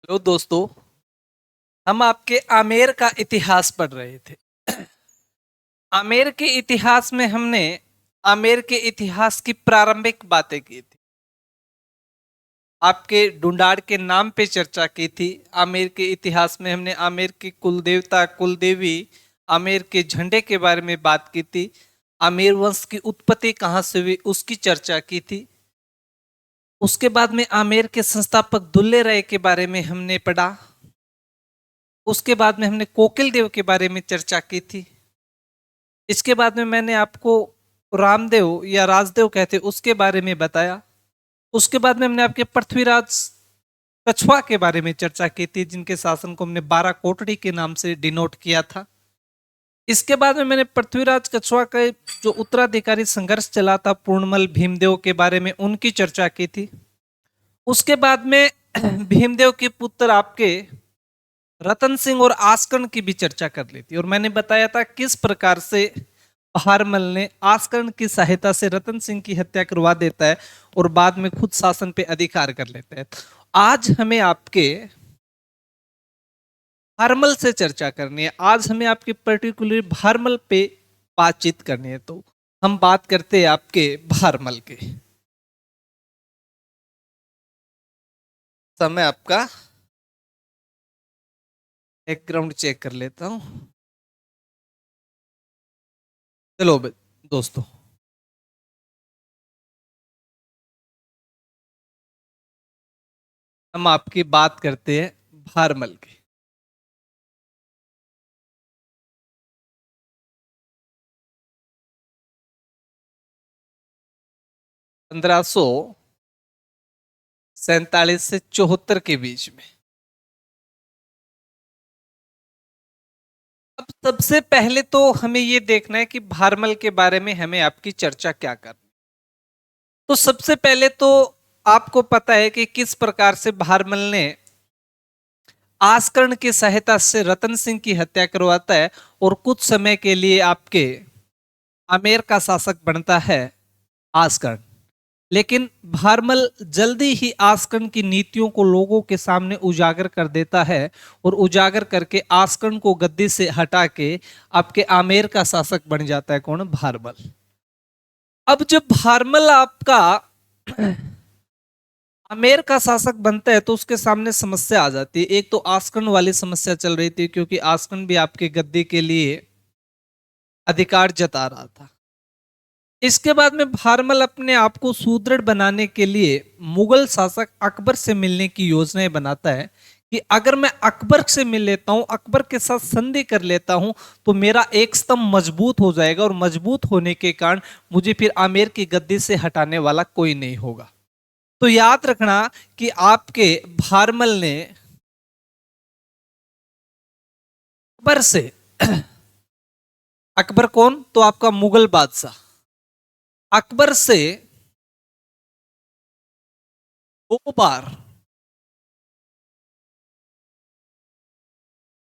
Hello दोस्तों। हम आपके आमेर का इतिहास पढ़ रहे थे। आमेर के इतिहास में हमने आमेर के इतिहास की प्रारंभिक बातें की थी। आपके ढूंढाड़ के नाम पे चर्चा की थी। आमेर के इतिहास में हमने आमेर की कुल देवता कुल देवी आमेर के झंडे के बारे में बात की थी। आमेर वंश की उत्पत्ति कहाँ से हुई उसकी चर्चा की थी। उसके बाद में आमेर के संस्थापक दुल्ले राय के बारे में हमने पढ़ा। उसके बाद में हमने कोकिल देव के बारे में चर्चा की थी। इसके बाद में मैंने आपको रामदेव या राजदेव कहते उसके बारे में बताया। उसके बाद में हमने आपके पृथ्वीराज कछवा के बारे में चर्चा की थी, जिनके शासन को हमने 12 कोटड़ी के नाम से डिनोट किया था। इसके बाद में मैंने पृथ्वीराज कछवा का जो उत्तराधिकारी संघर्ष चला था पूर्णमल भीमदेव के बारे में उनकी चर्चा की थी। उसके बाद में भीमदेव के पुत्र आपके रतन सिंह और आस्कर्ण की भी चर्चा कर ली थी, और मैंने बताया था किस प्रकार से बहारमल ने आस्कर्ण की सहायता से रतन सिंह की हत्या करवा देता है और बाद में खुद शासन पे अधिकार कर लेता है। आज हमें आपके भारमल से चर्चा करनी है। आज हमें आपके पर्टिकुलर भारमल पे बातचीत करनी है, तो हम बात करते हैं आपके भारमल के। समय आपका बैकग्राउंड चेक कर लेता हूं। चलो दोस्तों, हम आपकी बात करते हैं भारमल की। पंद्रह सौ 47 से 74 के बीच में। अब सबसे पहले तो हमें यह देखना है कि भारमल के बारे में हमें आपकी चर्चा क्या करनी। तो सबसे पहले तो आपको पता है कि किस प्रकार से भारमल ने आस्कर्ण की सहायता से रतन सिंह की हत्या करवाता है और कुछ समय के लिए आपके आमेर का शासक बनता है आस्कर्ण। लेकिन भारमल जल्दी ही आस्कर्ण की नीतियों को लोगों के सामने उजागर कर देता है और उजागर करके आस्कर्ण को गद्दी से हटा के आपके आमेर का शासक बन जाता है कौन? भारमल। अब जब भारमल आपका आमेर का शासक बनता है तो उसके सामने समस्या आ जाती है। एक तो आस्कर्ण वाली समस्या चल रही थी, क्योंकि आस्कर्ण भी आपके गद्दी के लिए अधिकार जता रहा था। इसके बाद में भारमल अपने आप को सुदृढ़ बनाने के लिए मुगल शासक अकबर से मिलने की योजनाएं बनाता है कि अगर मैं अकबर से मिल लेता हूं, अकबर के साथ संधि कर लेता हूं, तो मेरा एक स्तंभ मजबूत हो जाएगा और मजबूत होने के कारण मुझे फिर आमेर की गद्दी से हटाने वाला कोई नहीं होगा। तो याद रखना कि आपके भारमल ने अकबर से अकबर कौन? तो आपका मुगल बादशाह अकबर से 2 बार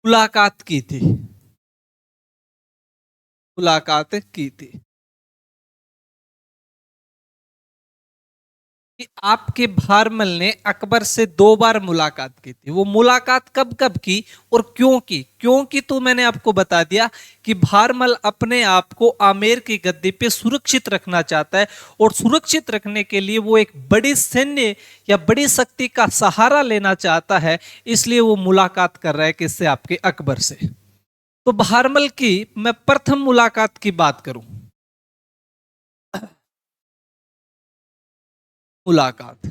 मुलाकात की थी। मुलाकात की थी कि आपके भारमल ने अकबर से 2 बार मुलाकात की थी। वो मुलाकात कब कब की और क्यों की? क्यों की तो मैंने आपको बता दिया कि भारमल अपने आप को आमेर की गद्दी पे सुरक्षित रखना चाहता है, और सुरक्षित रखने के लिए वो एक बड़ी सैन्य या बड़ी शक्ति का सहारा लेना चाहता है। इसलिए वो मुलाकात कर रहा है किससे? आपके अकबर से। तो भारमल की मैं प्रथम मुलाकात की बात करूं। मुलाकात,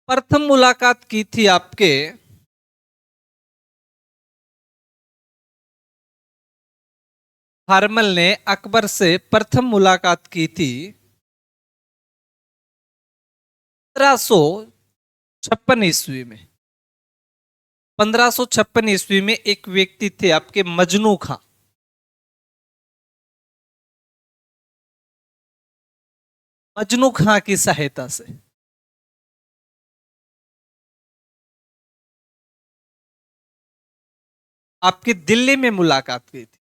प्रथम मुलाकात की थी आपके भारमल ने अकबर से प्रथम मुलाकात की थी 1556 ईस्वी में। 1556 ईस्वी में एक व्यक्ति थे आपके मजनू खां। मजनू खां की सहायता से आपकी दिल्ली में मुलाकात की थी।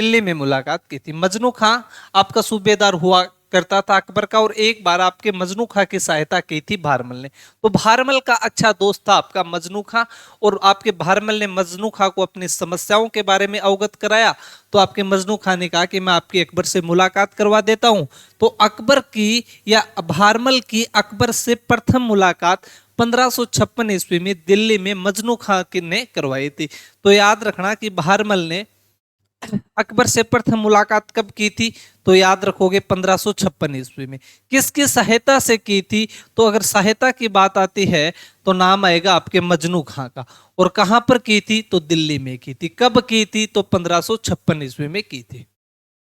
दिल्ली में मुलाकात की थी। मजनू खां आपका सूबेदार हुआ करता था अकबर का, और एक बार आपके मजनू खां की सहायता की थी भारमल ने। तो भारमल का अच्छा दोस्त था आपका मजनू खां, और आपके भारमल ने मजनू खां को अपनी समस्याओं के बारे में अवगत कराया। तो आपके मजनू खां ने कहा कि मैं आपकी अकबर से मुलाकात करवा देता हूं। तो अकबर की या भारमल की अकबर से प्रथम मुलाकात 1556 ईस्वी में दिल्ली में मजनू खां ने करवाई थी। तो याद रखना कि भारमल ने अकबर से प्रथम मुलाकात कब की थी, तो याद रखोगे 1556 ईस्वी में। किसकी सहायता से की थी, तो अगर सहायता की बात आती है तो नाम आएगा आपके मजनू खां का। और कहां पर की थी, तो दिल्ली में की थी। कब की थी, तो 1556 ईस्वी में की थी।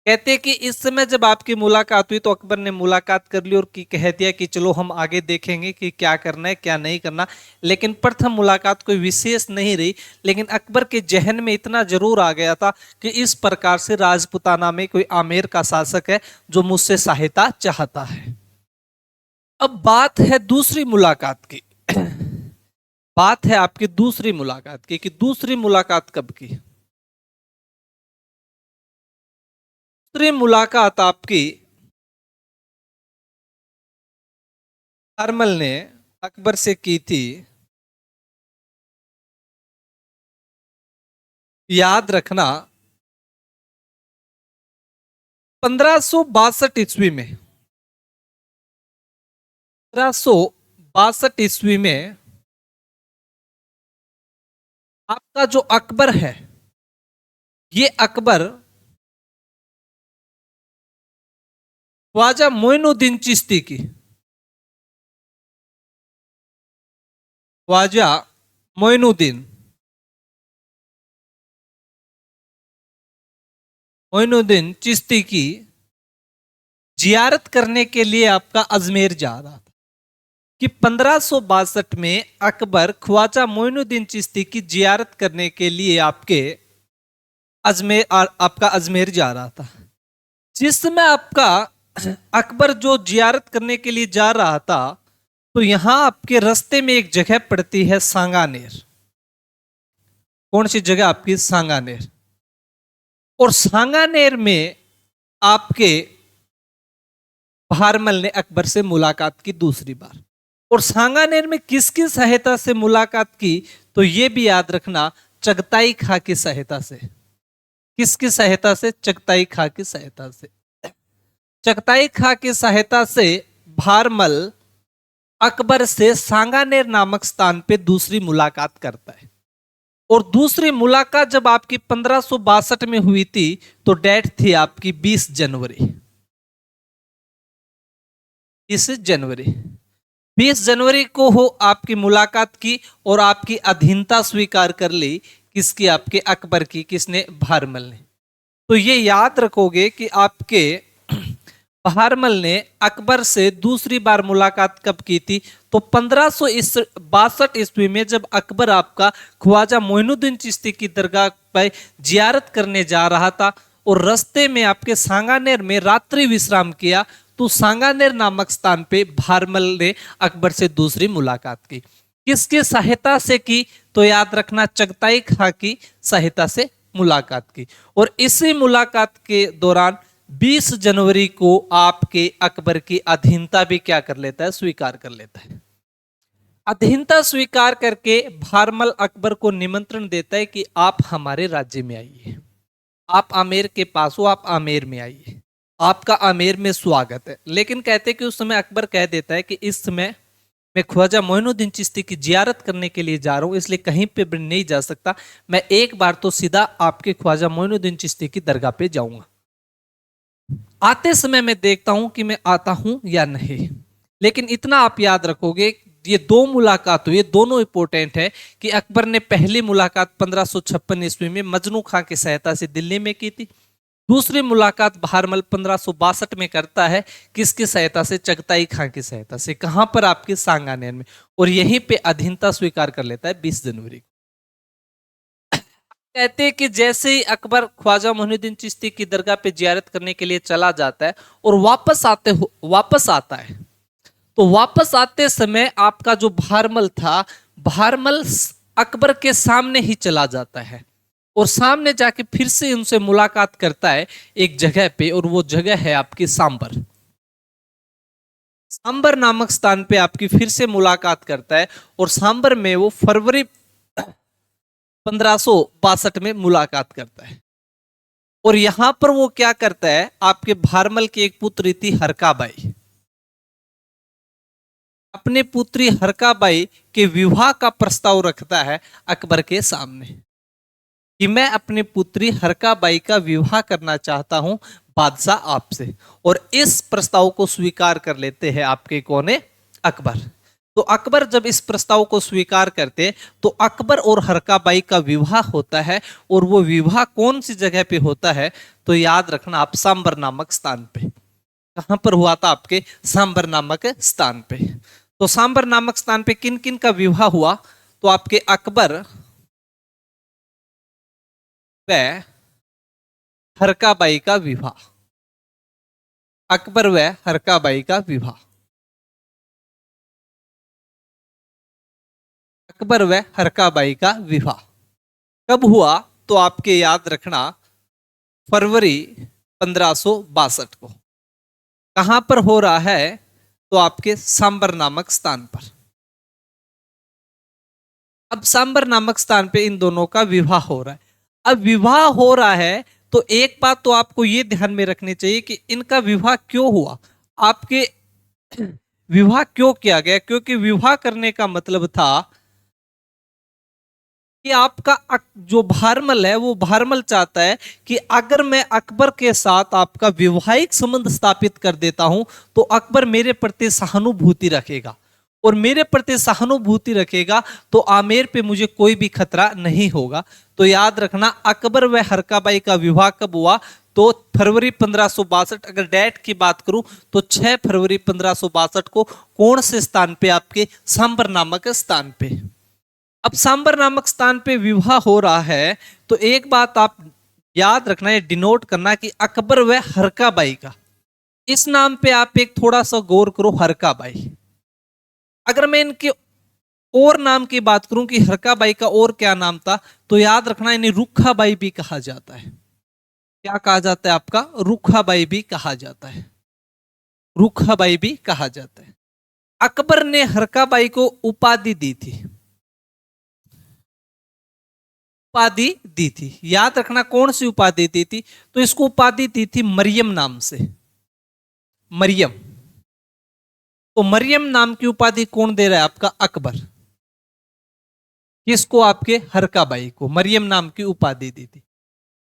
कहते हैं कि इस समय जब आपकी मुलाकात हुई तो अकबर ने मुलाकात कर ली और कह दिया कि चलो हम आगे देखेंगे कि क्या करना है क्या नहीं करना। लेकिन प्रथम मुलाकात कोई विशेष नहीं रही, लेकिन अकबर के जहन में इतना जरूर आ गया था कि इस प्रकार से राजपुताना में कोई आमेर का शासक है जो मुझसे सहायता चाहता है। अब बात है दूसरी मुलाकात की। बात है आपकी दूसरी मुलाकात की कि दूसरी मुलाकात कब की। दूसरी मुलाकात आपकी भारमल ने अकबर से की थी, याद रखना 1562 ईस्वी में। 1562 ईस्वी में आपका जो अकबर है, ये अकबर ख्वाजा मोइनुद्दीन चिश्ती की, ख्वाजा मोइनुद्दीन मोइनुद्दीन चिश्ती की जियारत करने के लिए आपका अजमेर जा रहा था। कि 1562 में अकबर ख्वाजा मोइनुद्दीन चिश्ती की जियारत करने के लिए आपका अजमेर जा रहा था। जिस समय आपका अकबर जो जियारत करने के लिए जा रहा था, तो यहां आपके रास्ते में एक जगह पड़ती है सांगानेर। कौन सी जगह आपकी, सांगानेर। और सांगानेर में आपके भारमल ने अकबर से मुलाकात की दूसरी बार। और सांगानेर में किसकी सहायता से मुलाकात की, तो यह भी याद रखना चगताई खां की सहायता से। किसकी सहायता से, चगताई खां की सहायता से। चगताई खां की सहायता से भारमल अकबर से सांगानेर नामक स्थान पे दूसरी मुलाकात करता है। और दूसरी मुलाकात जब आपकी 1562 में हुई थी, तो डेट थी आपकी 20 जनवरी। 20 जनवरी को हो आपकी मुलाकात की और आपकी अधीनता स्वीकार कर ली। किसकी, आपके अकबर की। किसने, भारमल ने। तो ये याद रखोगे कि आपके भारमल ने अकबर से दूसरी बार मुलाकात कब की थी, तो 1562 ईस्वी में जब अकबर आपका ख्वाजा मोइनुद्दीन चिश्ती की दरगाह पर जियारत करने जा रहा था और रास्ते में आपके सांगानेर में रात्रि विश्राम किया, तो सांगानेर नामक स्थान पे भारमल ने अकबर से दूसरी मुलाकात की। किसकी सहायता से की, तो याद रखना चगताई खां की सहायता से मुलाकात की। और इसी मुलाकात के दौरान 20 जनवरी को आपके अकबर की अधीनता भी क्या कर लेता है, स्वीकार कर लेता है। अधीनता स्वीकार करके भारमल अकबर को निमंत्रण देता है कि आप हमारे राज्य में आइए, आप आमेर के पास हो, आप आमेर में आइए, आपका आमेर में स्वागत है। लेकिन कहते कि उस समय अकबर कह देता है कि इस समय मैं ख्वाजा मोइनुद्दीन चिश्ती की जियारत करने के लिए जा रहा हूं, इसलिए कहीं पे भी नहीं जा सकता। मैं एक बार तो सीधा आपके ख्वाजा मोइनुद्दीन चिश्ती की दरगाह पे जाऊंगा, आते समय मैं देखता हूं कि मैं आता हूं या नहीं। लेकिन इतना आप याद रखोगे, ये दो मुलाकात हुई, दोनों इंपोर्टेंट है कि अकबर ने पहली मुलाकात 1556 ईस्वी में मजनू खां की सहायता से दिल्ली में की थी। दूसरी मुलाकात भारमल 1562 में करता है, किसकी सहायता से, चगताई खां की सहायता से। कहां पर, आपके सांगानेर में। और यहीं पे अधीनता स्वीकार कर लेता है 20 जनवरी। कहते हैं कि जैसे ही अकबर ख्वाजा मोइनुद्दीन चिश्ती की दरगाह पे जियारत करने के लिए चला जाता है और वापस आता है, तो वापस आते समय आपका जो भारमल था, भारमल अकबर के सामने ही चला जाता है और सामने जाके फिर से उनसे मुलाकात करता है एक जगह पे, और वो जगह है आपकी सांबर। सांबर नामक स्थान पे आपकी फिर से मुलाकात करता है, और सांबर में वो फरवरी 1562 में मुलाकात करता है। और यहां पर वो क्या करता है, आपके भारमल की एक पुत्री थी हरकाबाई, अपने पुत्री हरकाबाई के विवाह का प्रस्ताव रखता है अकबर के सामने कि मैं अपनी पुत्री हरकाबाई का विवाह करना चाहता हूं बादशाह आपसे। और इस प्रस्ताव को स्वीकार कर लेते हैं आपके कौन है, अकबर। तो अकबर जब इस प्रस्ताव को स्वीकार करते तो अकबर और हरकाबाई का विवाह होता है। और वो विवाह कौन सी जगह पे होता है, तो याद रखना आप, सांबर नामक स्थान पे। कहां पर हुआ था, आपके सांबर नामक स्थान पे। तो सांबर नामक स्थान पे किन किन का विवाह हुआ, तो आपके अकबर व हरकाबाई का विवाह, अकबर व हरकाबाई का विवाह, अकबर व हरकाबाई का विवाह कब हुआ, तो आपके याद रखना फरवरी 1562 को। कहां पर हो रहा है, तो आपके सांबर नामक स्थान पर। अब सांबर नामक स्थान पे इन दोनों का विवाह हो रहा है। अब विवाह हो रहा है तो एक बात तो आपको ये ध्यान में रखनी चाहिए कि इनका विवाह क्यों हुआ, आपके विवाह क्यों किया गया, क्योंकि विवाह करने का मतलब था कि आपका जो भारमल है वो भारमल चाहता है कि अगर मैं अकबर के साथ आपका वैवाहिक संबंध स्थापित कर देता हूं तो अकबर मेरे प्रति सहानुभूति रखेगा, और मेरे प्रति सहानुभूति रखेगा तो आमेर पे मुझे कोई भी खतरा नहीं होगा। तो याद रखना अकबर व हरकाबाई का विवाह कब हुआ, तो फरवरी 1562। अगर डेट की बात करूं तो 6 फरवरी 1562 को कौन से स्थान पे, आपके सांबर नामक स्थान पे। अब सांबर नामक स्थान पे विवाह हो रहा है तो एक बात आप याद रखना, है डिनोट करना कि अकबर व हरकाबाई का, इस नाम पे आप एक थोड़ा सा गौर करो, हरकाबाई। अगर मैं इनके और नाम की बात करूं कि हरकाबाई का और क्या नाम था, तो याद रखना इन्हें रुखाबाई भी कहा जाता है। क्या कहा जाता है आपका, रुखाबाई भी कहा जाता है, रुखाबाई भी कहा जाता है। अकबर ने हरकाबाई को उपाधि दी थी, उपाधि दी थी, याद रखना कौन सी उपाधि दी थी, तो इसको उपाधि दी थी मरियम नाम से, मरियम। तो मरियम नाम की उपाधि कौन दे रहा है, आपका अकबर। किसको, आपके हरकाबाई को मरियम नाम की उपाधि दी थी।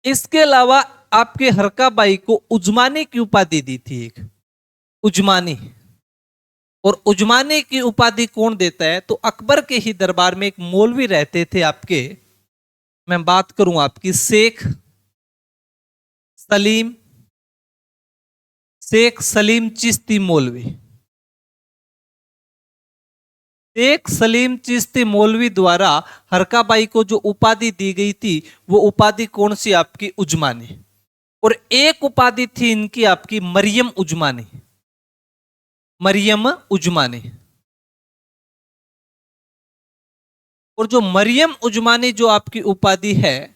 इसके अलावा आपके हरकाबाई को उजमानी की उपाधि दी थी, एक उजमानी। और उजमानी की उपाधि कौन देता है, तो अकबर के ही दरबार में एक मौलवी रहते थे आपके, मैं बात करूं आपकी सलीम शेख सलीम चिश्ती मौलवी। शेख सलीम चिश्ती मौलवी द्वारा हरकाबाई को जो उपाधि दी गई थी वो उपाधि कौन सी, आपकी उजमानी। और एक उपाधि थी इनकी आपकी मरियम उजमानी, मरियम उजमानी। और जो मरियम उजमानी जो आपकी उपाधि है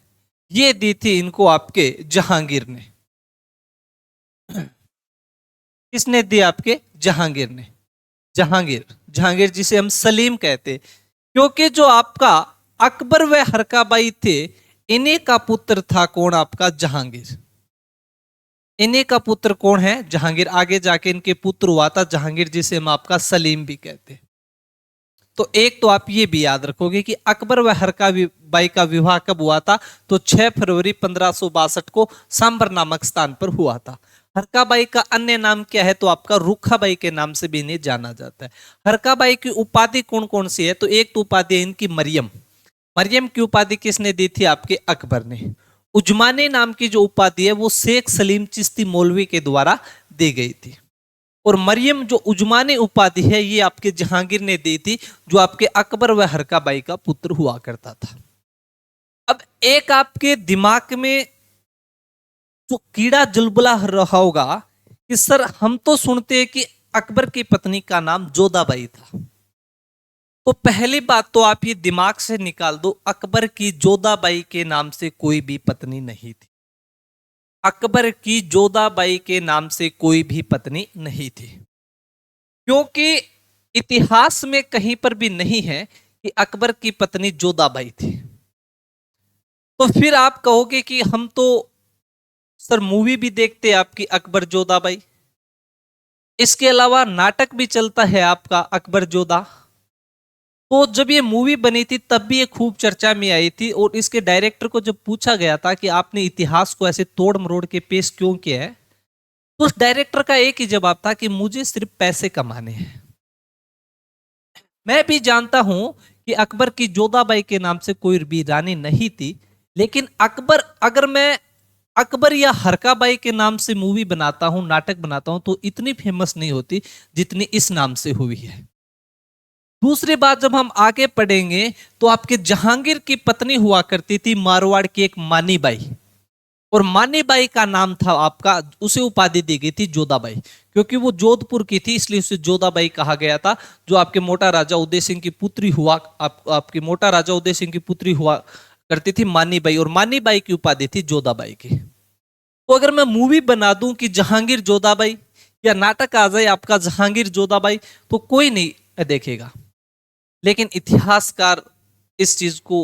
ये दी थी इनको आपके जहांगीर ने। किसने दी, आपके जहांगीर ने। जहांगीर, जहांगीर जिसे हम सलीम कहते, क्योंकि जो आपका अकबर व हरकाबाई थे इन्हीं का पुत्र था कौन, आपका जहांगीर। इन्हीं का पुत्र कौन है, जहांगीर। आगे जाके इनके पुत्र हुआ था जहांगीर जिसे हम आपका सलीम भी कहते। तो एक तो आप ये भी याद रखोगे कि अकबर व हरकाबाई का विवाह कब हुआ था, तो 6 फरवरी 1562 को सांबर नामक स्थान पर हुआ था। हरकाबाई का अन्य नाम क्या है, तो आपका रुखाबाई के नाम से भी इन्हें जाना जाता है। हरकाबाई की उपाधि कौन कौन सी है, तो एक तो उपाधि है इनकी मरियम। मरियम की उपाधि किसने दी थी, आपके अकबर ने। उजमानी नाम की जो उपाधि है वो शेख सलीम चिश्ती मौलवी के द्वारा दी गई थी। और मरियम जो उजमानी उपाधि है ये आपके जहांगीर ने दी थी, जो आपके अकबर व हरकाबाई का पुत्र हुआ करता था। अब एक आपके दिमाग में जो कीड़ा जुलबुला रहा होगा कि सर हम तो सुनते हैं कि अकबर की पत्नी का नाम जोधाबाई था, तो पहली बात तो आप ये दिमाग से निकाल दो, अकबर की जोधाबाई के नाम से कोई भी पत्नी नहीं थी। अकबर की जोधाबाई के नाम से कोई भी पत्नी नहीं थी, क्योंकि इतिहास में कहीं पर भी नहीं है कि अकबर की पत्नी जोधाबाई थी। तो फिर आप कहोगे कि हम तो सर मूवी भी देखते आपकी अकबर जोधाबाई, इसके अलावा नाटक भी चलता है आपका अकबर जोधा। तो जब ये मूवी बनी थी तब भी ये खूब चर्चा में आई थी, और इसके डायरेक्टर को जब पूछा गया था कि आपने इतिहास को ऐसे तोड़ मरोड़ के पेश क्यों किया है, तो उस डायरेक्टर का एक ही जवाब था कि मुझे सिर्फ पैसे कमाने हैं। मैं भी जानता हूं कि अकबर की जोधाबाई के नाम से कोई भी रानी नहीं थी, लेकिन अकबर, अगर मैं अकबर या हरकाबाई के नाम से मूवी बनाता हूं, नाटक बनाता हूं, तो इतनी फेमस नहीं होती जितनी इस नाम से हुई है। दूसरी बात, जब हम आगे पढ़ेंगे तो आपके जहांगीर की पत्नी हुआ करती थी मारवाड़ की एक मानीबाई, और मानीबाई का नाम था आपका, उसे उपाधि दी गई थी जोधाबाई, क्योंकि वो जोधपुर की थी इसलिए उसे जोधाबाई कहा गया था। जो आपके मोटा राजा उदय सिंह की पुत्री हुआ, आपकी मोटा राजा उदय सिंह की पुत्री हुआ करती थी मानीबाई, और मानीबाई की उपाधि थी जोधाबाई की। तो अगर मैं मूवी बना दूं कि जहांगीर जोधाबाई, या नाटक आ जाए आपका जहांगीर जोधाबाई, तो कोई नहीं देखेगा। लेकिन इतिहासकार इस चीज को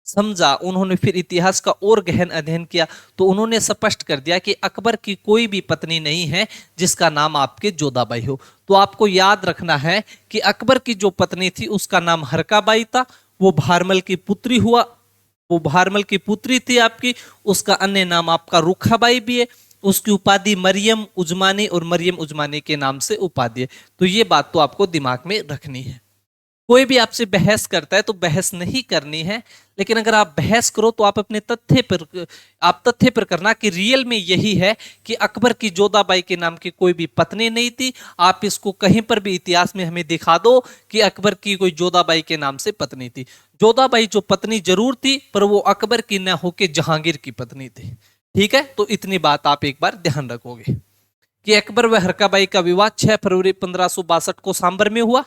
समझा, उन्होंने फिर इतिहास का और गहन अध्ययन किया, तो उन्होंने स्पष्ट कर दिया कि अकबर की कोई भी पत्नी नहीं है जिसका नाम आपके जोधाबाई हो। तो आपको याद रखना है कि अकबर की जो पत्नी थी उसका नाम हरकाबाई था, वो भारमल की पुत्री हुआ, वो भारमल की पुत्री थी आपकी। उसका अन्य नाम आपका रुखाबाई भी है, उसकी उपाधि मरियम उजमानी, और मरियम उजमानी के नाम से उपाधि है। तो ये बात तो आपको दिमाग में रखनी है। कोई भी आपसे बहस करता है तो बहस नहीं करनी है, लेकिन अगर आप बहस करो तो आप अपने तथ्य पर करना कि रियल में यही है कि अकबर की जोधाबाई के नाम की कोई भी पत्नी नहीं थी। आप इसको कहीं पर भी इतिहास में हमें दिखा दो कि अकबर की कोई जोधाबाई के नाम से पत्नी थी। जोधाबाई जो पत्नी जरूर थी, पर वो अकबर की न होके जहांगीर की पत्नी थी। ठीक है, तो इतनी बात आप एक बार ध्यान रखोगे कि अकबर व हरकाबाई का विवाह 6 फरवरी 1562 को सांबर में हुआ।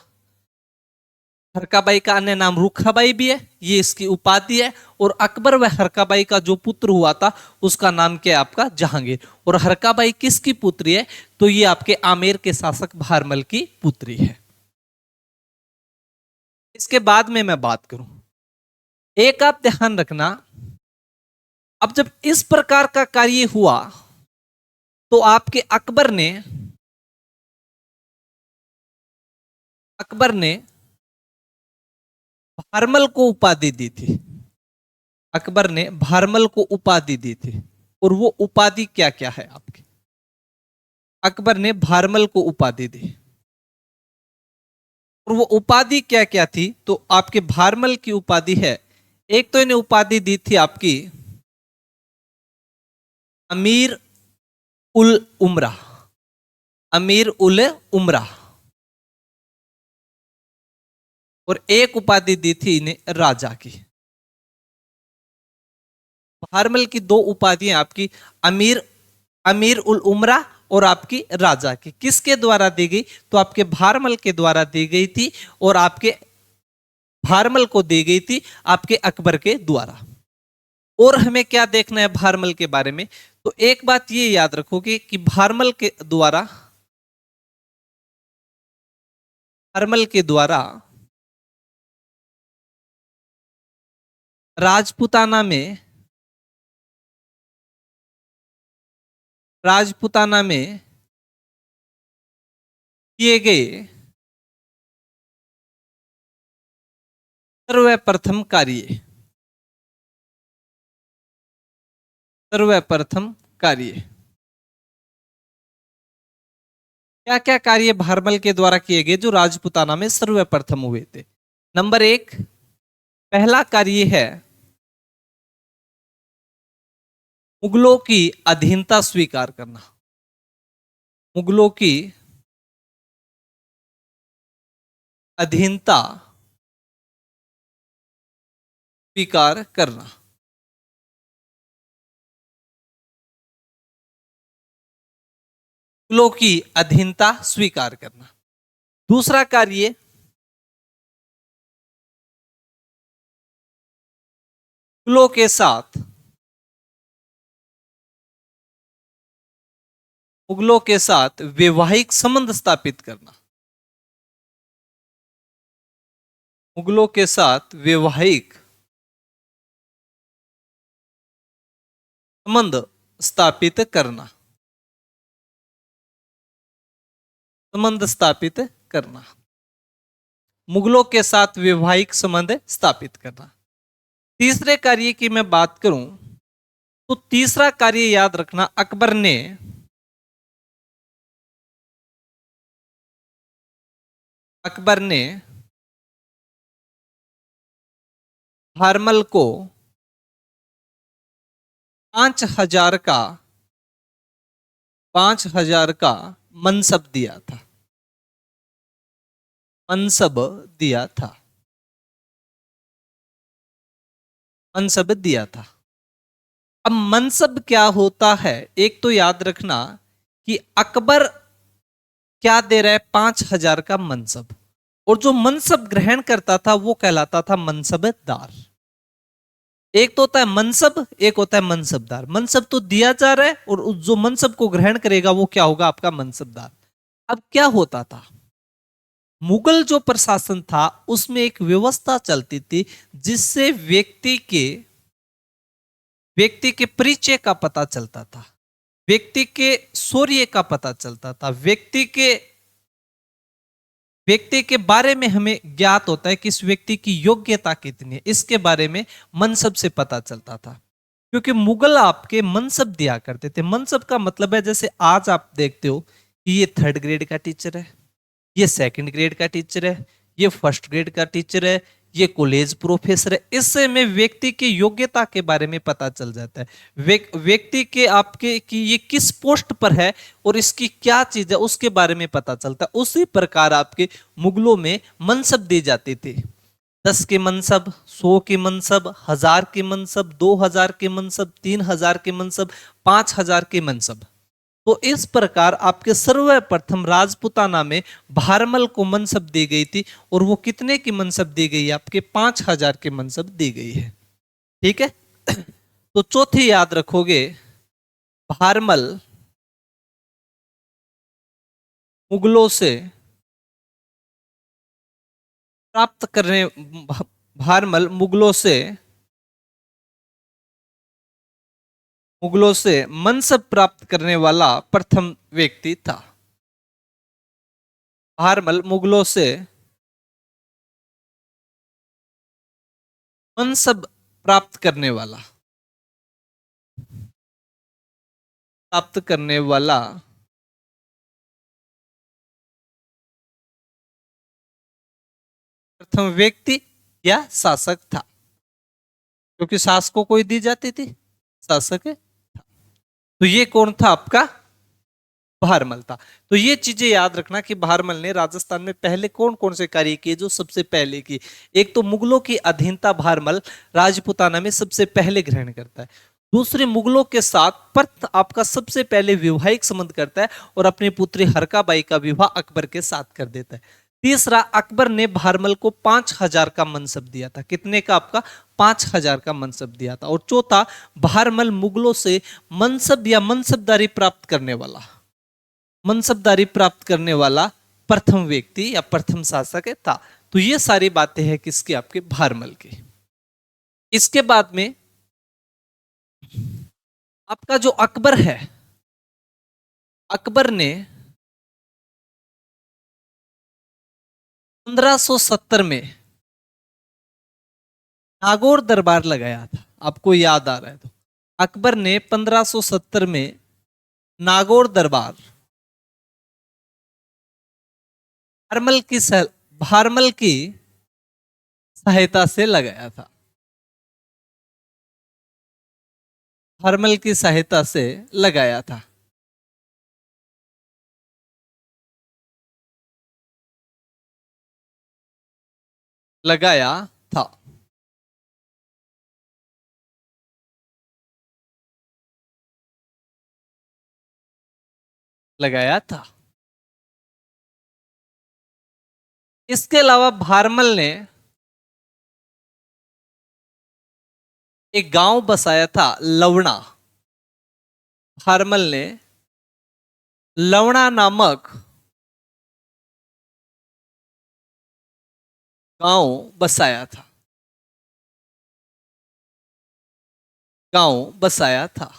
हरकाबाई का अन्य नाम रुखाबाई भी है, ये इसकी उपाधि है। और अकबर व हरकाबाई का जो पुत्र हुआ था उसका नाम क्या है आपका जहांगीर। और हरकाबाई किसकी पुत्री है, तो ये आपके आमेर के शासक भारमल की पुत्री है। इसके बाद में मैं बात करूं, एक आप ध्यान रखना, अब जब इस प्रकार का कार्य हुआ तो आपके अकबर ने भारमल को उपाधि दी थी। अकबर ने भारमल को उपाधि दी थी, और वो उपाधि क्या क्या है आपकी, अकबर ने भारमल को उपाधि दी, और वो उपाधि क्या क्या थी, तो आपके भारमल की उपाधि है, एक तो इन्हें उपाधि दी थी आपकी अमीर उल उमरा, अमीर उल उमरा, और एक उपाधि दी थी इन्हें राजा की। भारमल की दो उपाधियां आपकी अमीर अमीर उल उमरा और आपकी राजा की किसके द्वारा दी गई, तो आपके भारमल के द्वारा दी गई थी, और आपके भारमल को दी गई थी आपके अकबर के द्वारा। और हमें क्या देखना है भारमल के बारे में, तो एक बात ये याद रखोगे कि भारमल के द्वारा राजपुताना में राजपुताना में किए गए सर्वप्रथम कार्य सर्वप्रथम कार्य क्या क्या कार्य भारमल के द्वारा किए गए जो राजपुताना में सर्वप्रथम हुए थे। नंबर एक, पहला कार्य है मुगलों की अधीनता स्वीकार करना। मुगलों की अधीनता स्वीकार करना। मुगलों की अधीनता स्वीकार करना। दूसरा कार्य मुगलों के साथ वैवाहिक संबंध स्थापित करना। मुगलों के साथ वैवाहिक संबंध स्थापित करना। संबंध स्थापित करना। मुगलों के साथ वैवाहिक संबंध स्थापित करना। तीसरे कार्य की मैं बात करूं तो तीसरा कार्य याद रखना, अकबर ने भारमल को 5,000 का 5,000 का मनसब दिया था। मनसब दिया था। मनसब दिया था। अब मनसब क्या होता है, एक तो याद रखना कि अकबर क्या दे रहा है, 5,000 का मनसब, और जो मनसब ग्रहण करता था वो कहलाता था मनसबदार। एक तो होता है मनसब, एक होता है मनसबदार। मनसब तो दिया जा रहा है और जो मनसब को ग्रहण करेगा वो क्या होगा, आपका मनसबदार। अब क्या होता था, मुगल जो प्रशासन था उसमें एक व्यवस्था चलती थी जिससे व्यक्ति के परिचय का पता चलता था, व्यक्ति के शौर्य का पता चलता था, व्यक्ति के बारे में हमें ज्ञात होता है कि इस व्यक्ति की योग्यता कितनी है, इसके बारे में मनसब से पता चलता था। क्योंकि मुगल आपके मनसब दिया करते थे। मनसब का मतलब है, जैसे आज आप देखते हो कि ये 3rd ग्रेड का टीचर है, ये 2nd ग्रेड का टीचर है, ये 1st ग्रेड का टीचर है, ये कॉलेज प्रोफेसर है। इससे में व्यक्ति की योग्यता के बारे में पता चल जाता है, व्यक्ति के आपके कि ये किस पोस्ट पर है और इसकी क्या चीज है उसके बारे में पता चलता है। उसी प्रकार आपके मुगलों में मनसब दी जाती थी। 10 के मनसब, 100 के मनसब, 1000 के मनसब, 2000 के मनसब, 3000 के मनसब, 5000 के मनसब। तो इस प्रकार आपके सर्वप्रथम राजपुताना में भारमल को मनसब दी गई थी, और वो कितने की मनसब दी गई है, आपके 5,000 की मनसब दी गई है। ठीक है। तो चौथी याद रखोगे, भारमल मुगलों से प्राप्त करने भारमल मुगलों से मनसब प्राप्त करने वाला प्रथम व्यक्ति था। भारमल मुगलों से मनसब प्राप्त करने वाला प्रथम व्यक्ति या शासक था, क्योंकि शासकों को ही दी जाती थी, शासक है। तो ये कौन था, आपका भारमल था। तो ये चीजें याद रखना कि भारमल ने राजस्थान में पहले कौन कौन से कार्य किए, जो सबसे पहले की। एक तो मुगलों की अधीनता भारमल राजपुताना में सबसे पहले ग्रहण करता है। दूसरे, मुगलों के साथ आपका सबसे पहले वैवाहिक संबंध करता है और अपनी पुत्री हरकाबाई का विवाह अकबर के साथ कर देता है। तीसरा, अकबर ने भारमल को 5,000 का मनसब दिया था। कितने का, आपका 5,000 का मनसब दिया था। और चौथा, भारमल मुगलों से मनसब या मनसबदारी प्राप्त करने वाला प्रथम व्यक्ति या प्रथम शासक था। तो ये सारी बातें हैं किसकी, आपके भारमल की। इसके बाद में आपका जो अकबर है, अकबर ने 1570 में नागौर दरबार लगाया था। आपको याद आ रहा है तो अकबर ने 1570 में नागौर दरबार भारमल की सहायता से लगाया था। भारमल की सहायता से लगाया था। लगाया था। लगाया था। इसके अलावा भारमल ने एक गांव बसाया था लवणा। भारमल ने लवणा नामक गांव बसाया था। गांव बसाया था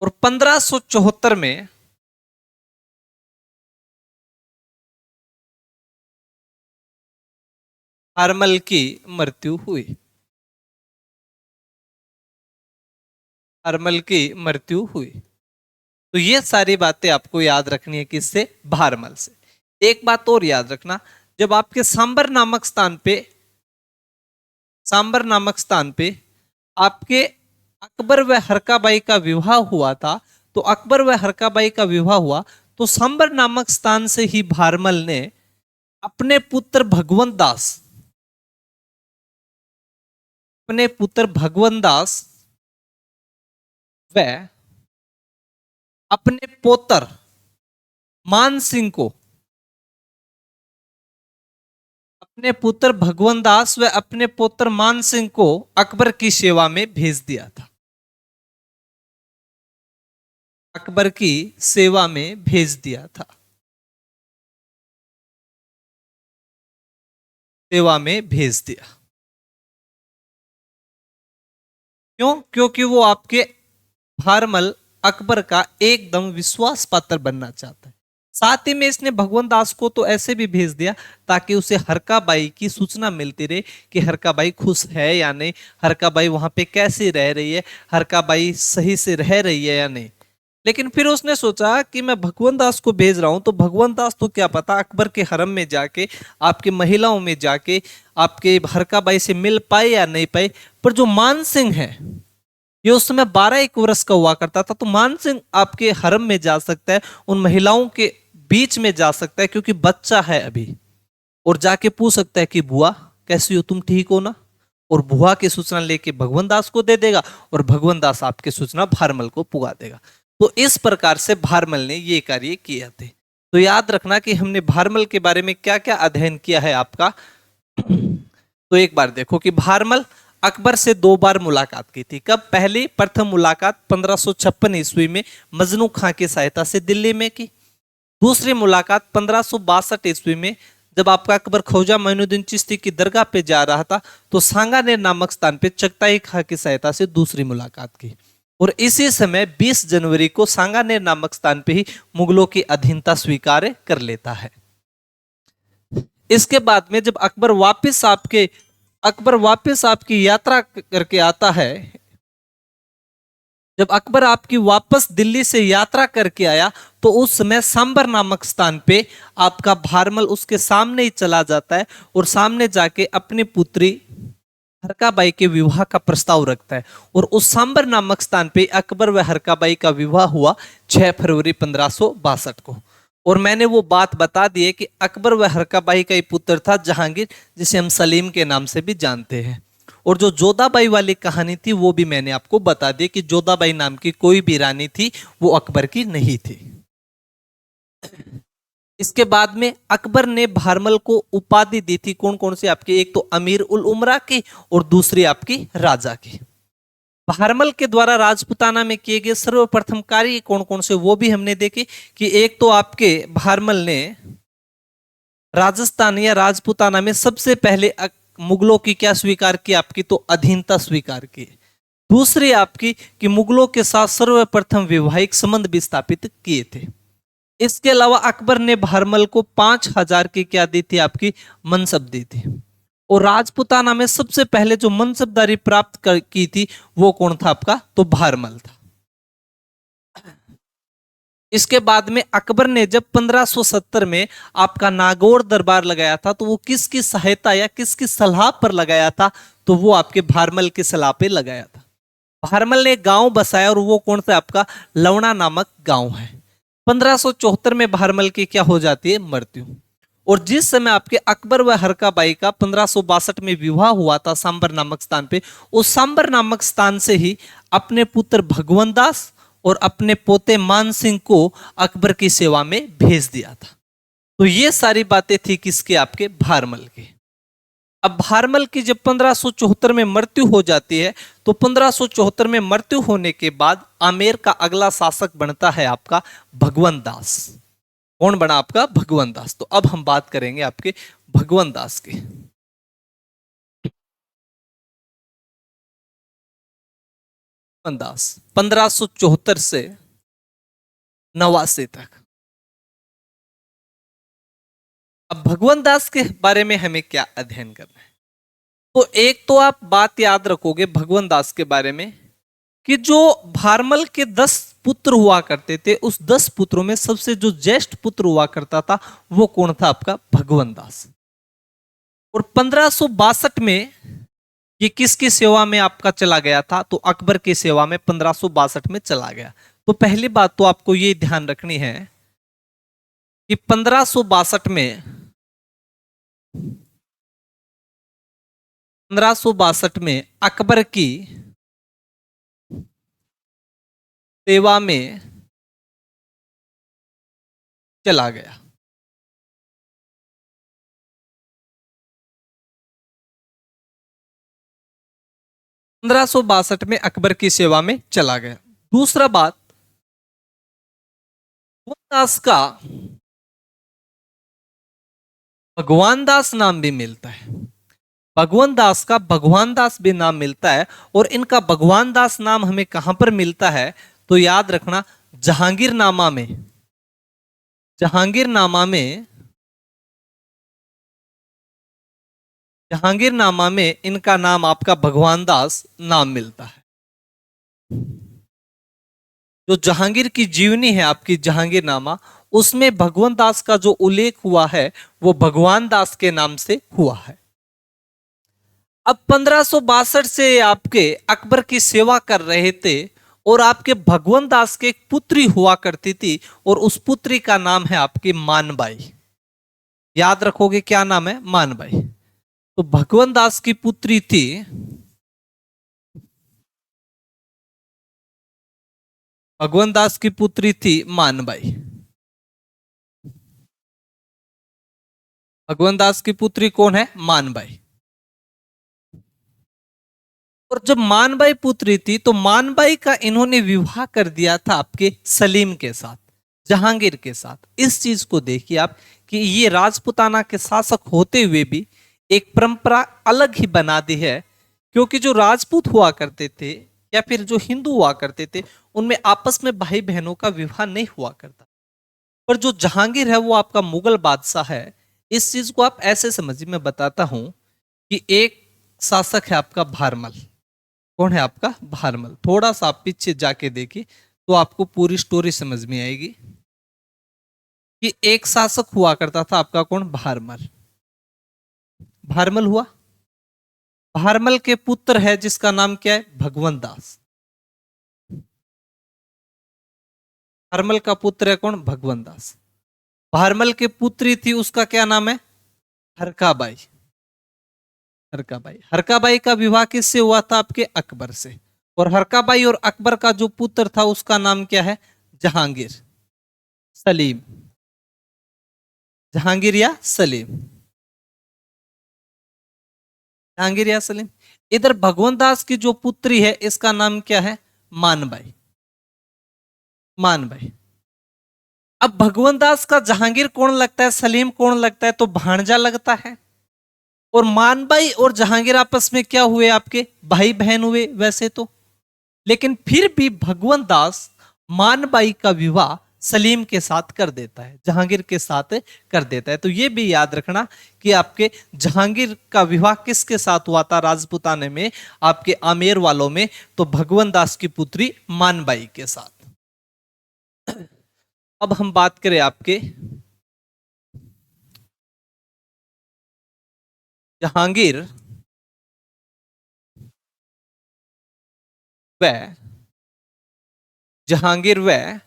और 1574 में भारमल की मृत्यु हुई। भारमल की मृत्यु हुई। तो ये सारी बातें आपको याद रखनी है किससे? भारमल से। एक बात और याद रखना, जब आपके सांबर नामक स्थान पे आपके अकबर व हरकाबाई का विवाह हुआ था, तो अकबर व हरकाबाई का विवाह हुआ तो सांबर नामक स्थान से ही भारमल ने अपने पुत्र भगवंत दास व अपने पोतर मान सिंह को, अपने पुत्र भगवंत दास व अपने पुत्र मान सिंह को अकबर की सेवा में भेज दिया था। अकबर की सेवा में भेज दिया था। सेवा में भेज दिया। क्यों? क्योंकि वो आपके भारमल अकबर का एकदम विश्वास पात्र बनना चाहता है। साथ ही में इसने भगवंत दास को तो ऐसे भी भेज दिया ताकि उसे हरकाबाई की सूचना मिलती रहे कि हरकाबाई खुश है या नहीं, हरकाबाई वहां पे कैसे रह रही है, हरकाबाई सही से रह रही है या नहीं। लेकिन फिर उसने सोचा कि मैं भगवंत दास को भेज रहा हूं तो भगवंत दास तो क्या पता अकबर के हरम में जाके, आपके महिलाओं में जाके आपके हरकाबाई से मिल पाए या नहीं पाए। पर जो मान सिंह है, ये उस समय 12-1 वर्ष का हुआ करता था, तो मान सिंह आपके हरम में जा सकता है, उन महिलाओं के बीच में जा सकता है क्योंकि बच्चा है अभी, और जाके पूछ सकता है कि बुआ कैसी हो, तुम ठीक हो ना, और बुआ की सूचना लेके भगवंत दास को दे देगा और भगवंत दास आपकी सूचना भारमल को पुगा देगा। तो इस प्रकार से भारमल ने ये कार्य किए थे। तो याद रखना कि हमने भारमल के बारे में क्या क्या अध्ययन किया है आपका। तो एक बार देखो कि भारमल अकबर से 2 बार मुलाकात की थी। कब? पहली प्रथम मुलाकात 1556 ईस्वी में मजनू खां की सहायता से दिल्ली में की। दूसरी मुलाकात 1562 ईस्वी में जब आपका अकबर ख्वाजा मोइनुद्दीन चिश्ती की दरगाह पे जा रहा था तो सांगानेर नामक स्थान पे चगताई खां की सहायता से दूसरी मुलाकात की। और इसी समय 20 जनवरी को सांगानेर नामक स्थान पे ही मुगलों की अधीनता स्वीकार कर लेता है। इसके बाद में जब अकबर वापस आपकी यात्रा करके आता है, जब अकबर आपकी वापस दिल्ली से यात्रा करके आया तो उस समय सांबर नामक स्थान पे आपका भारमल उसके सामने ही चला जाता है और सामने जाके अपनी पुत्री हरकाबाई के विवाह का प्रस्ताव रखता है। और उस सांबर नामक स्थान पे अकबर व हरकाबाई का विवाह हुआ 6 फरवरी 1562 को। और मैंने वो बात बता दी है कि अकबर व हरकाबाई का ही पुत्र था जहांगीर, जिसे हम सलीम के नाम से भी जानते हैं। और जो जोधाबाई वाली कहानी थी वो भी मैंने आपको बता दी कि जोधाबाई नाम की कोई भी रानी थी, वो अकबर की नहीं थी। इसके बाद में अकबर ने भारमल को उपाधि दी थी कौन कौन सी आपकी? एक तो अमीर उल उमरा की और दूसरी आपकी राजा की। भारमल के द्वारा राजपुताना में किए गए सर्वप्रथम कार्य कौन कौन से वो भी हमने देखे कि एक तो आपके भारमल ने राजस्थान या राजपुताना में सबसे पहले मुगलों की क्या स्वीकार की? आपकी तो अधीनता स्वीकार की। दूसरी आपकी कि मुगलों के साथ सर्वप्रथम वैवाहिक संबंध भी स्थापित किए थे। इसके अलावा अकबर ने भारमल को 5000 की क्या दी थी? आपकी मनसब दी थी। और राजपुताना में सबसे पहले जो मनसबदारी प्राप्त की थी वो कौन था आपका? तो भारमल था। इसके बाद में अकबर ने जब 1570 में आपका नागौर दरबार लगाया था तो वो किसकी सहायता या किसकी सलाह पर लगाया था? तो वो आपके भारमल की सलाह पे लगाया था। भारमल ने गांव बसाया और वो कौन सा? आपका लवणा नामक गांव है। 1574 में भारमल की क्या हो जाती है? मृत्यु। और जिस समय आपके अकबर व हरकाबाई का 1562 में विवाह हुआ था सांबर नामक स्थान पे, उस सांबर नामक स्थान से ही अपने पुत्र भगवंत दास और अपने पोते मान सिंह को अकबर की सेवा में भेज दिया था। तो ये सारी बातें थी किसके? आपके भारमल के। अब भारमल की जब 1574 में मृत्यु हो जाती है तो 1574 में मृत्यु होने के बाद आमेर का अगला शासक बनता है आपका भगवंत दास। कौन बना आपका? भगवंत दास। तो अब हम बात करेंगे आपके भगवंत दास की। भगवंत दास 1574 से 89 तक। अब भगवंत दास के बारे में हमें क्या अध्ययन करना है? तो एक तो आप बात याद रखोगे भगवंत दास के बारे में कि जो भारमल के 10 पुत्र हुआ करते थे, उस 10 पुत्रों में सबसे जो ज्येष्ठ पुत्र हुआ करता था वो कौन था? आपका भगवंत दास। और 1562 में ये किसकी सेवा में आपका चला गया था? तो अकबर की सेवा में 1562 में चला गया। तो पहली बात तो आपको ये ध्यान रखनी है कि 1562 में अकबर की सेवा में चला गया। 1562 में अकबर की सेवा में चला गया। दूसरा बात, दास का भगवान दास नाम भी मिलता है। भगवंत दास का भगवान दास भी नाम मिलता है। और इनका भगवान दास नाम हमें कहां पर मिलता है? तो याद रखना, जहांगीरनामा में। जहांगीरनामा में, जहांगीरनामा में इनका नाम आपका भगवान दास नाम मिलता है। जो जहांगीर की जीवनी है आपकी जहांगीरनामा, उसमें भगवंत दास का जो उल्लेख हुआ है वो भगवान दास के नाम से हुआ है। अब 1562 से आपके अकबर की सेवा कर रहे थे और आपके भगवंत दास के एक पुत्री हुआ करती थी और उस पुत्री का नाम है आपकी मानबाई। याद रखोगे क्या नाम है? मानबाई। तो भगवंत दास की पुत्री थी भगवंत दास की पुत्री थी मानबाई। भगवंत दास की पुत्री कौन है? मानबाई। और जब मानबाई पुत्री थी तो मानबाई का इन्होंने विवाह कर दिया था आपके सलीम के साथ, जहांगीर के साथ। इस चीज को देखिए आप कि ये राजपुताना के शासक होते हुए भी एक परंपरा अलग ही बना दी है। क्योंकि जो राजपूत हुआ करते थे या फिर जो हिंदू हुआ करते थे, उनमें आपस में भाई बहनों का विवाह नहीं हुआ करता। पर जो जहांगीर है वो आपका मुगल बादशाह है। इस चीज को आप ऐसे समझिए, मैं बताता हूं कि एक शासक है आपका भारमल। कौन है आपका? भारमल। थोड़ा सा आप पीछे जाके देखिए तो आपको पूरी स्टोरी समझ में आएगी कि एक शासक हुआ करता था आपका कौन? भारमल। भारमल हुआ, भारमल के पुत्र है जिसका नाम क्या है? भगवंत दास। भारमल का पुत्र है कौन? भगवंत दास। भारमल के पुत्री थी, उसका क्या नाम है? हरकाबाई। हरकाबाई। हरकाबाई का विवाह किससे हुआ था? आपके अकबर से। और हरकाबाई और अकबर का जो पुत्र था उसका नाम क्या है? जहांगीर, सलीम। जहांगीर या सलीम, जहांगीर या सलीम। इधर भगवंत दास की जो पुत्री है इसका नाम क्या है? मानबाई। मानबाई। अब भगवंत दास का जहांगीर कौन लगता है, सलीम कौन लगता है? तो भांजा लगता है। और मानबाई और जहांगीर आपस में क्या हुए? आपके भाई बहन हुए वैसे तो। लेकिन फिर भी भगवंत दास मानबाई का विवाह सलीम के साथ कर देता है, जहांगीर के साथ कर देता है। तो यह भी याद रखना कि आपके जहांगीर का विवाह किसके साथ हुआ था राजपुताने में? आपके आमेर वालों में। तो भगवंत दास की पुत्री मानबाई के साथ। अब हम बात करें आपके जहांगीर व जहांगीर व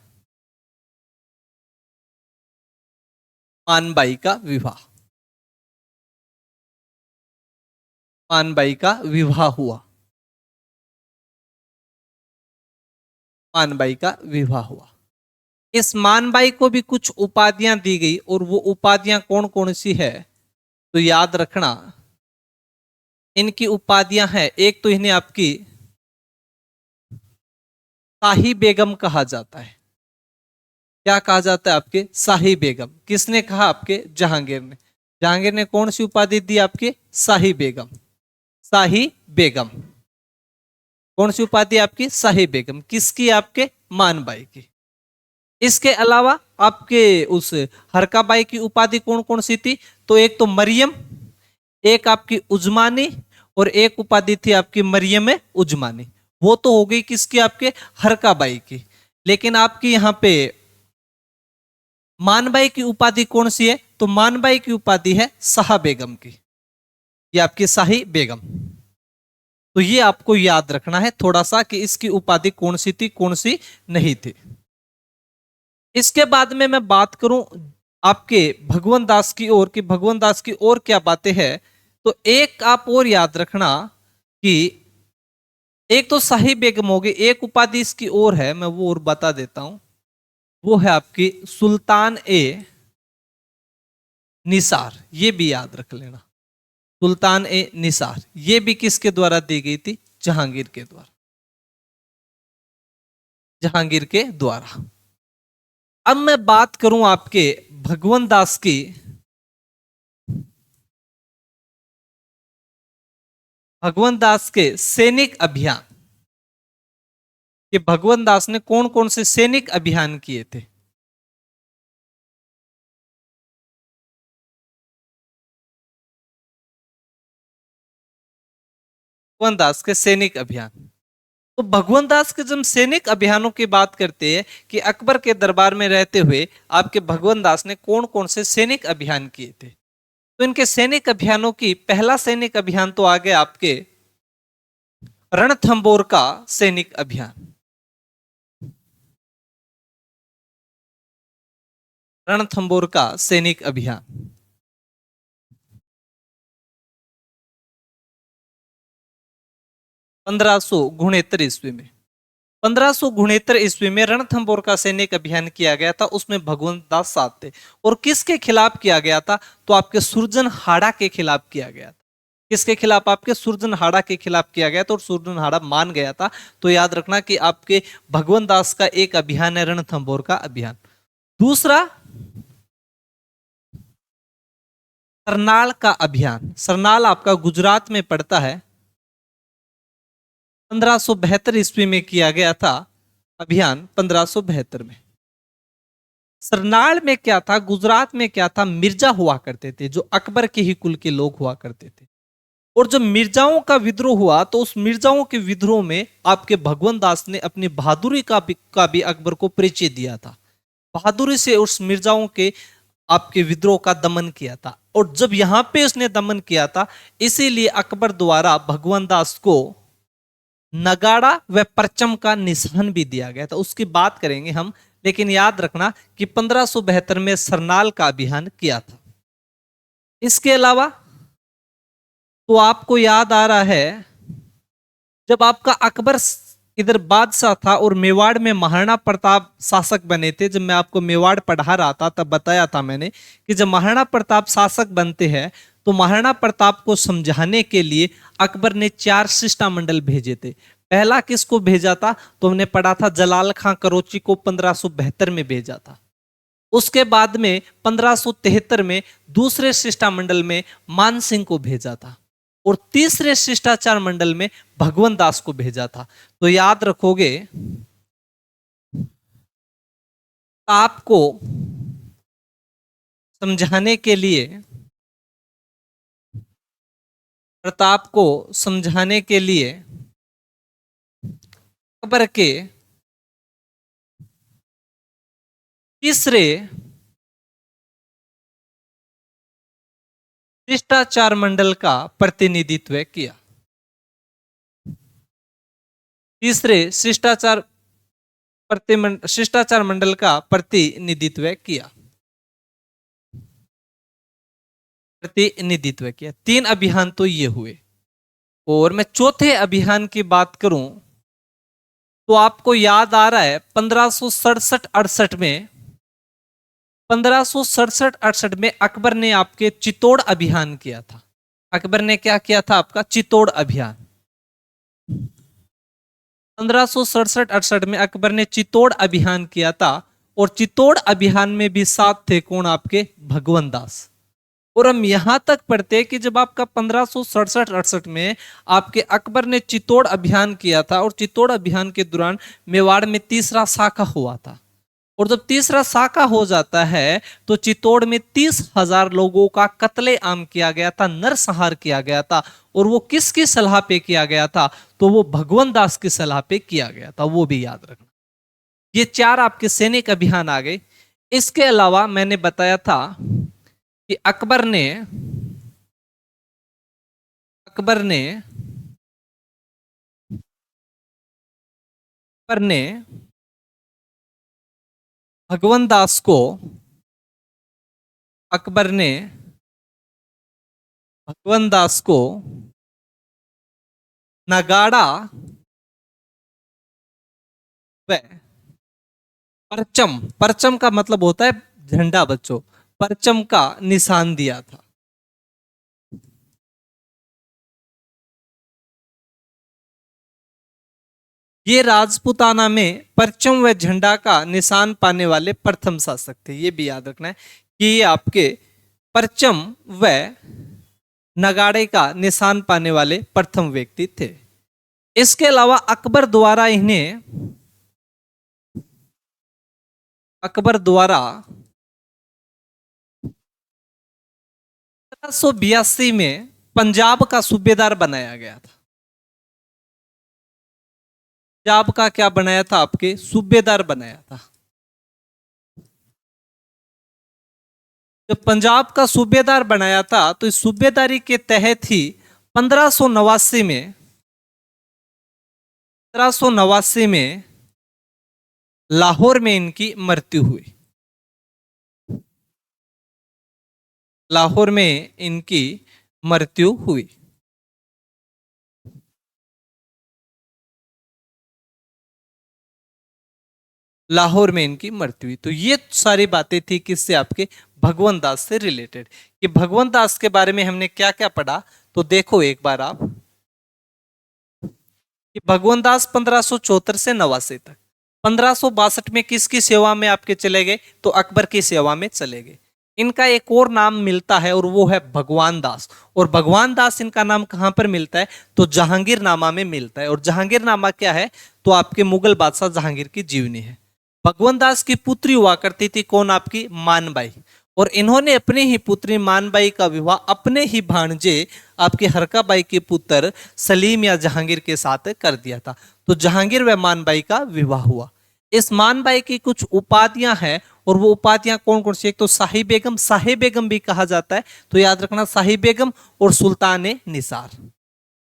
मानबाई का विवाह। मानबाई का विवाह हुआ। मानबाई का विवाह हुआ। इस मानबाई को भी कुछ उपाधियां दी गई और वो उपाधियां कौन कौन सी है? तो याद रखना, इनकी उपाधियां हैं, एक तो इन्हें आपकी शाही बेगम कहा जाता है। क्या कहा जाता है? आपके शाही बेगम। किसने कहा? आपके जहांगीर ने। जहांगीर ने कौन सी उपाधि दी आपके? शाही बेगम। शाही बेगम। कौन सी उपाधि आपकी? शाही बेगम। किसकी? आपके मानबाई की। इसके अलावा आपके उस हरकाबाई की उपाधि कौन कौन सी थी? तो एक तो मरियम, एक आपकी उजमानी, और एक उपाधि थी आपकी मरियम उजमानी। वो तो हो गई किसकी? आपके हरकाबाई की। लेकिन आपकी यहां पे मानबाई की उपाधि कौन सी है? तो मानबाई की उपाधि है शाह बेगम की। ये आपकी शाही बेगम। तो ये आपको याद रखना है थोड़ा सा कि इसकी उपाधि कौन सी थी, कौन सी नहीं थी। इसके बाद में मैं बात करूं आपके भगवंत दास की ओर, कि भगवंत दास की ओर क्या बातें हैं। तो एक आप और याद रखना कि एक तो शाही बेगम होगी, एक उपाधि इसकी और है, मैं वो और बता देता हूं। वो है आपकी सुल्तान ए निसार। ये भी याद रख लेना। सुल्तान ए निसार ये भी किसके द्वारा दी गई थी? जहांगीर के द्वारा। जहांगीर के द्वारा। अब मैं बात करूं आपके भगवंत दास की, भगवंत दास के सैनिक अभियान, कि भगवंत दास ने कौन कौन से सैनिक अभियान किए थे। भगवंत दास के सैनिक अभियान। तो भगवंत दास के जब सैनिक अभियानों की बात करते हैं कि अकबर के दरबार में रहते हुए आपके भगवंत दास ने कौन कौन से सैनिक अभियान किए थे। तो इनके सैनिक अभियानों की पहला सैनिक अभियान तो आ गया आपके रणथंबोर का सैनिक अभियान। रणथंबोर का सैनिक अभियान 1569 ईस्वी में। 1569 ईस्वी में रणथंबोर का सैनिक अभियान किया गया था। उसमें भगवंत दास साथ थे। और किसके खिलाफ किया गया था? तो आपके सुरजनहाड़ा के खिलाफ किया गया था। किसके खिलाफ? आपके सुरजनहाड़ा के खिलाफ किया गया था, और सुरजनहाड़ा मान गया था। तो याद रखना कि आपके भगवंत दास का एक अभियान है रणथंबोर का अभियान। दूसरा सरनाल का अभियान। सरनाल आपका गुजरात में पड़ता है। 1572 ईस्वी में किया गया था अभियान। 1572 में सरनाल में क्या था? गुजरात में क्या था? मिर्जा हुआ करते थे, जो अकबर के ही कुल के लोग हुआ करते थे। और जब मिर्जाओं का विद्रोह हुआ तो उस मिर्जाओं के विद्रोह में आपके भगवंत दास ने अपनी बहादुरी का भी अकबर को परिचय दिया था। बहादुरी से उस मिर्जाओं के आपके विद्रोह का दमन किया था। और जब यहां पे उसने दमन किया था, इसीलिए अकबर द्वारा भगवंत दास को नगाड़ा व परचम का निशान भी दिया गया था। उसकी बात करेंगे हम, लेकिन याद रखना कि 1572 में सरनाल का अभियान किया था। इसके अलावा तो आपको याद आ रहा है, जब आपका अकबर इधर बादशाह था और मेवाड़ में महाराणा प्रताप शासक बने थे। जब मैं आपको मेवाड़ पढ़ा रहा था तब बताया था मैंने कि जब महाराणा प्रताप शासक बनते हैं तो महाराणा प्रताप को समझाने के लिए अकबर ने 4 शिष्टमंडल भेजे थे। पहला किसको भेजा था? तो हमने पढ़ा था जलाल खां करोची को 1572 में भेजा था। उसके बाद में 1573 में दूसरे शिष्टमंडल में मान सिंह को भेजा था। और तीसरे शिष्टाचार मंडल में भगवंत दास को भेजा था। तो याद रखोगे, आपको समझाने के लिए, प्रताप को समझाने के लिए अकबर के तीसरे शिष्टाचार मंडल का प्रतिनिधित्व किया। तीसरे शिष्टाचार मंडल का प्रतिनिधित्व किया। 3 अभियान तो ये हुए। और मैं चौथे अभियान की बात करूं तो आपको याद आ रहा है 1567-68 में, 1567-68 में अकबर ने आपके चित्तौड़ अभियान किया था। अकबर ने क्या किया था? आपका चित्तौड़ अभियान 1567-68 में अकबर ने चित्तौड़ अभियान किया था। और चित्तौड़ अभियान में भी साथ थे कौन? आपके भगवंत दास। और हम यहां तक पढ़ते हैं कि जब आपका 1567-68 में आपके अकबर ने चित्तौड़ अभियान किया था और चित्तौड़ अभियान के दौरान मेवाड़ में तीसरा साका हुआ था। और जब तीसरा साका हो जाता है तो चित्तौड़ में 30,000 लोगों का कत्लेआम किया गया था, नरसंहार किया गया था। और वो किसकी सलाह पे किया गया था? तो वो भगवंत दास की सलाह पे किया गया था, वो भी याद रखना। ये चार आपके सैनिक अभियान आ गए। इसके अलावा मैंने बताया था कि अकबर ने भगवंत दास को अकबर ने भगवंत दास को नगाड़ा व परचम, परचम का मतलब होता है झंडा बच्चों, परचम का निशान दिया था। ये राजपूताना में परचम व झंडा का निशान पाने वाले प्रथम शासक थे। ये भी याद रखना है कि ये आपके परचम व नगाड़े का निशान पाने वाले प्रथम व्यक्ति थे। इसके अलावा अकबर द्वारा 1782 में पंजाब का सूबेदार बनाया गया था। पंजाब का क्या बनाया था? आपके सूबेदार बनाया था। जब पंजाब का सूबेदार बनाया था तो इस सूबेदारी के तहत ही 1589 में 1589 में लाहौर में इनकी मृत्यु हुई। लाहौर में इनकी मृत्यु हुई। लाहौर में इनकी मृत्यु हुई। तो ये सारी बातें थी किससे? आपके भगवंत दास से रिलेटेड। कि भगवंत दास के बारे में हमने क्या क्या पढ़ा, तो देखो एक बार आप कि भगवंत दास 1574 से 89 तक 1562 में किसकी सेवा में आपके चले गए? तो अकबर की सेवा में चले गए। इनका एक और नाम मिलता है और वो है भगवान दास। और भगवान दास इनका नाम कहां पर मिलता है? तो जहांगीरनामा में मिलता है। और जहांगीरनामा क्या है? तो आपके मुगल बादशाह जहांगीर की जीवनी है। भगवंत दास की पुत्री हुआ करती थी कौन? आपकी मानबाई। और इन्होंने अपनी ही पुत्री मानबाई का विवाह अपने ही भांजे आपके हरकाबाई के पुत्र सलीम या जहांगीर के साथ कर दिया था। तो जहांगीर व मानबाई का विवाह हुआ। इस मानबाई की कुछ उपाधियां हैं और वो उपाधियां कौन कौन सी? एक तो शाही बेगम भी कहा जाता है, तो याद रखना शाही बेगम और सुल्तान निसार।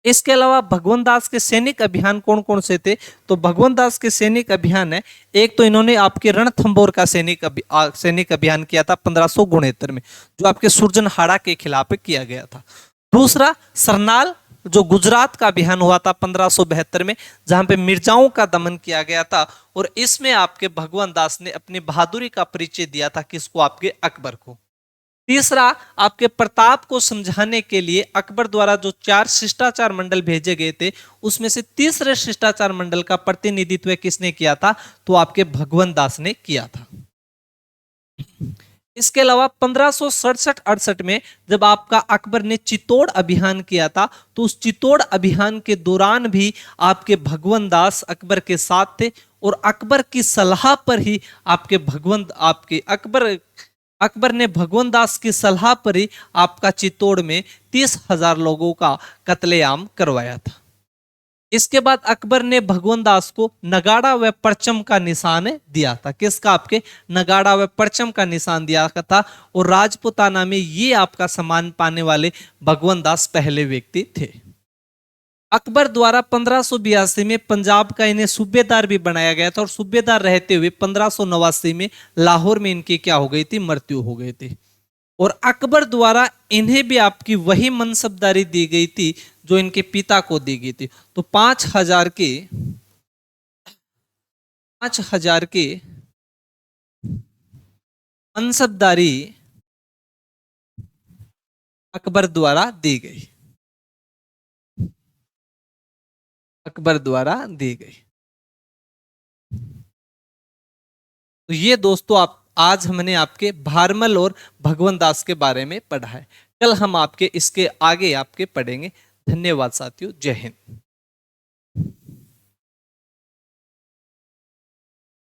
इसके अलावा भगवंत दास के सैनिक अभियान कौन कौन से थे? तो भगवंत दास के सैनिक अभियान है, एक तो इन्होंने आपके रणथंभौर का सैनिक अभियान किया था 1569 में, जो आपके सुरजनहाड़ा के खिलाफ किया गया था। दूसरा सरनाल, जो गुजरात का अभियान हुआ था 1572 में, जहां पे मिर्जाओं का दमन किया गया था। और इसमें आपके भगवंत दास ने अपनी बहादुरी का परिचय दिया था किसको? आपके अकबर को। तीसरा, आपके प्रताप को समझाने के लिए अकबर द्वारा जो 4 शिष्टाचार मंडल भेजे गए थे, उसमें से तीसरे शिष्टाचार मंडल का प्रतिनिधित्व किसने किया था? तो आपके भगवंत दास ने किया था। इसके अलावा 1567-68 में जब आपका अकबर ने चित्तौड़ अभियान किया था, तो उस चित्तौड़ अभियान के दौरान भी आपके भगवंत दास अकबर के साथ थे। और अकबर की सलाह पर ही आपके अकबर ने भगवंत दास की सलाह पर ही आपका चित्तौड़ में 30,000 लोगों का कत्लेआम करवाया था। इसके बाद अकबर ने भगवंत दास को नगाड़ा व परचम का निशान दिया था। किसका? आपके नगाड़ा व परचम का निशान दिया था। और राजपूताना में ये आपका सम्मान पाने वाले भगवंत दास पहले व्यक्ति थे। अकबर द्वारा 1582 में पंजाब का इन्हें सूबेदार भी बनाया गया था। और सूबेदार रहते हुए 1589 में लाहौर में इनकी क्या हो गई थी? मृत्यु हो गई थी। और अकबर द्वारा इन्हें भी आपकी वही मनसबदारी दी गई थी जो इनके पिता को दी गई थी। तो 5,000 के मनसबदारी अकबर द्वारा दी गई। अकबर द्वारा दी गई। तो ये दोस्तों आप आज हमने आपके भारमल और भगवंत दास के बारे में पढ़ा है। कल हम आपके इसके आगे आपके पढ़ेंगे। धन्यवाद साथियों, जय हिंद।